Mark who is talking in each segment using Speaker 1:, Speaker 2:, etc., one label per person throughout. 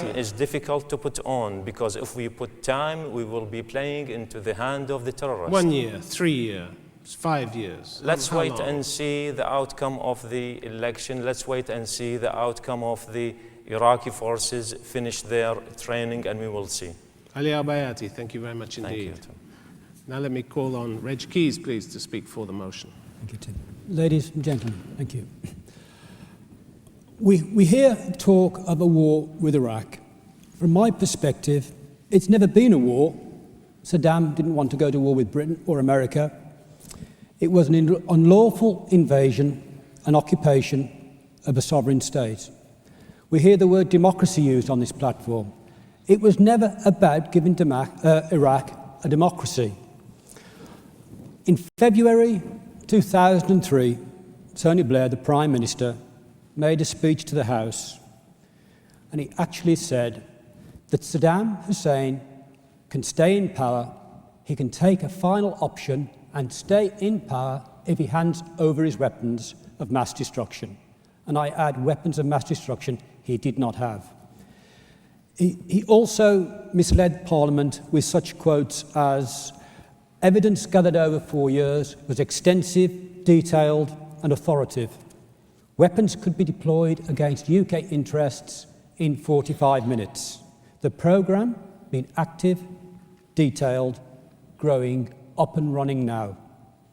Speaker 1: is difficult to put on, because if we put time, we will be playing into the hand of the terrorists.
Speaker 2: 1 year, 3 years, 5 years.
Speaker 1: Let's wait and see the outcome of the election. Let's wait and see the outcome of the Iraqi forces finish their training, and we will see.
Speaker 2: Ali Al-Bayati, thank you very much indeed.
Speaker 1: Thank you.
Speaker 2: Now let me call on Reg Keys, please, to speak for the motion.
Speaker 3: Thank you, Tim. Ladies and gentlemen, thank you. We hear talk of a war with Iraq. From my perspective, it's never been a war. Saddam didn't want to go to war with Britain or America. It was an unlawful invasion and occupation of a sovereign state. We hear the word democracy used on this platform. It was never about giving Iraq a democracy. In February 2003, Tony Blair, the Prime Minister, made a speech to the House, and he actually said that Saddam Hussein can stay in power, he can take a final option and stay in power if he hands over his weapons of mass destruction. And I add, weapons of mass destruction he did not have. He also misled Parliament with such quotes as, evidence gathered over 4 years was extensive, detailed and authoritative. Weapons could be deployed against UK interests in 45 minutes. The programme being active, detailed, growing, up and running now.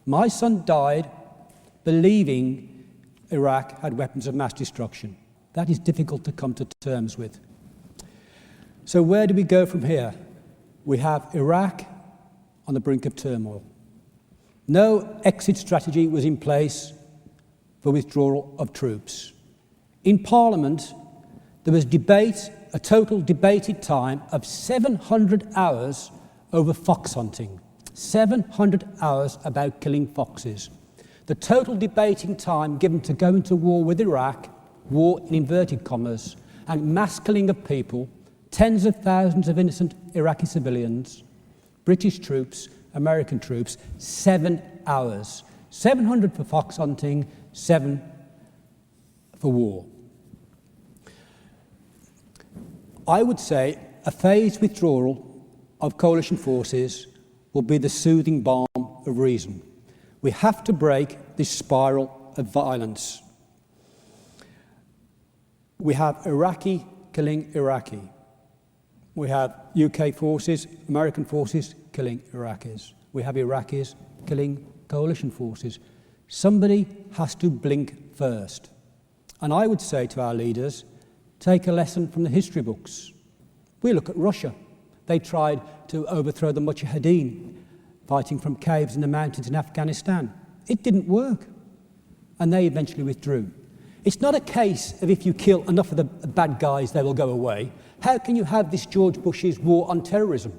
Speaker 3: My son died believing Iraq had weapons of mass destruction. That is difficult to come to terms with. So where do we go from here? We have Iraq on the brink of turmoil. No exit strategy was in place for withdrawal of troops. In Parliament, there was debate, a total debated time of 700 hours over fox hunting. 700 hours about killing foxes. The total debating time given to go into war with Iraq, war in inverted commas, and mass killing of people, tens of thousands of innocent Iraqi civilians, British troops, American troops, 7 hours. 700 for fox hunting, 7 for war. I would say a phased withdrawal of coalition forces will be the soothing balm of reason. We have to break this spiral of violence. We have Iraqi killing Iraqi. We have UK forces, American forces killing Iraqis. We have Iraqis killing coalition forces. Somebody has to blink first. And I would say to our leaders, take a lesson from the history books. We look at Russia. They tried to overthrow the Mujahideen, fighting from caves in the mountains in Afghanistan. It didn't work. And they eventually withdrew. It's not a case of if you kill enough of the bad guys, they will go away. How can you have this George Bush's war on terrorism?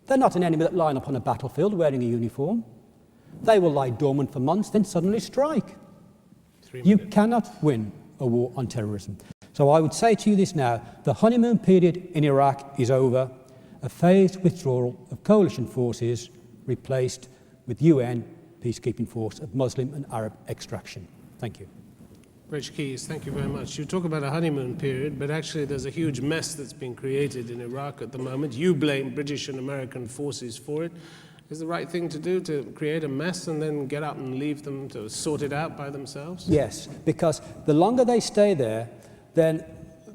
Speaker 3: They're not an enemy that line up on a battlefield wearing a uniform. They will lie dormant for months, then suddenly strike. You cannot win a war on terrorism. So I would say to you this now, the honeymoon period in Iraq is over. A phased withdrawal of coalition forces replaced with UN peacekeeping force of Muslim and Arab extraction. Thank you.
Speaker 2: Reg Keys, thank you very much. You talk about a honeymoon period, but actually there's a huge mess that's been created in Iraq at the moment. You blame British and American forces for it. Is the right thing to do to create a mess and then get up and leave them to sort it out by themselves?
Speaker 3: Yes, because the longer they stay there, then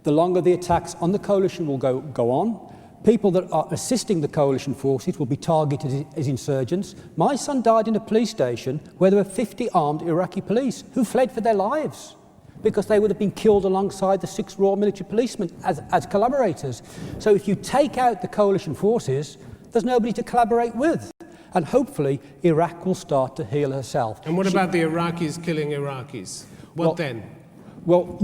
Speaker 3: the longer the attacks on the coalition will go on. People that are assisting the coalition forces will be targeted as insurgents. My son died in a police station where there were 50 armed Iraqi police who fled for their lives because they would have been killed alongside the 6 Royal Military Policemen as collaborators. So if you take out the coalition forces, there's nobody to collaborate with. And hopefully Iraq will start to heal herself.
Speaker 2: And what about the Iraqis killing Iraqis? What then?
Speaker 3: Well,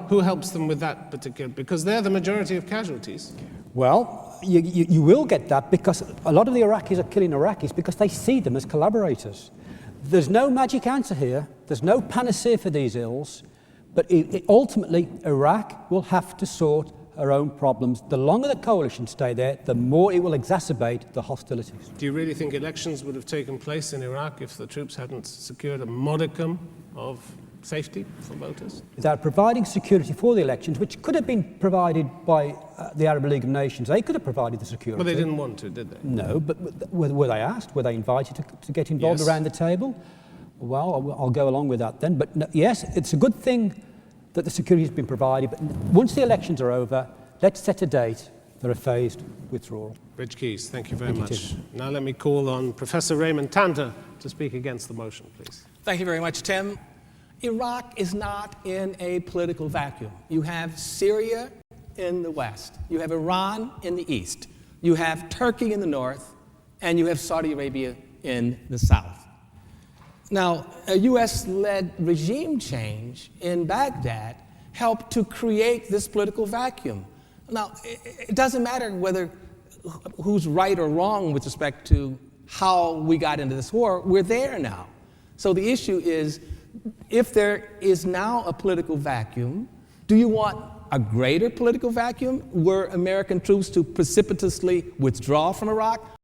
Speaker 2: who helps them with that particular? Because they're the majority of casualties.
Speaker 3: Well, you will get that because a lot of the Iraqis are killing Iraqis because they see them as collaborators. There's no magic answer here. There's no panacea for these ills. But ultimately, Iraq will have to sort her own problems. The longer the coalition stay there, the more it will exacerbate the hostilities.
Speaker 2: Do you really think elections would have taken place in Iraq if the troops hadn't secured a modicum of safety for voters?
Speaker 3: Without providing security for the elections, which could have been provided by the Arab League of Nations. They could have provided the security.
Speaker 2: But they didn't want to, did they?
Speaker 3: No, but were they asked? Were they invited to get involved around the table? Well, I'll go along with that then. But no, yes, it's a good thing that the security has been provided, but once the elections are over, let's set a date for a phased withdrawal.
Speaker 2: Reg Keys, thank you very
Speaker 3: Thank you,
Speaker 2: much.
Speaker 3: Tim.
Speaker 2: Now let me call on Professor Raymond Tanter to speak against the motion, please.
Speaker 4: Thank you very much, Tim. Iraq is not in a political vacuum. You have Syria in the west, you have Iran in the east, you have Turkey in the north, and you have Saudi Arabia in the south. Now, a US-led regime change in Baghdad helped to create this political vacuum. Now, it doesn't matter who's right or wrong with respect to how we got into this war. We're there now. So the issue is, if there is now a political vacuum, do you want a greater political vacuum? Were American troops to precipitously withdraw from Iraq?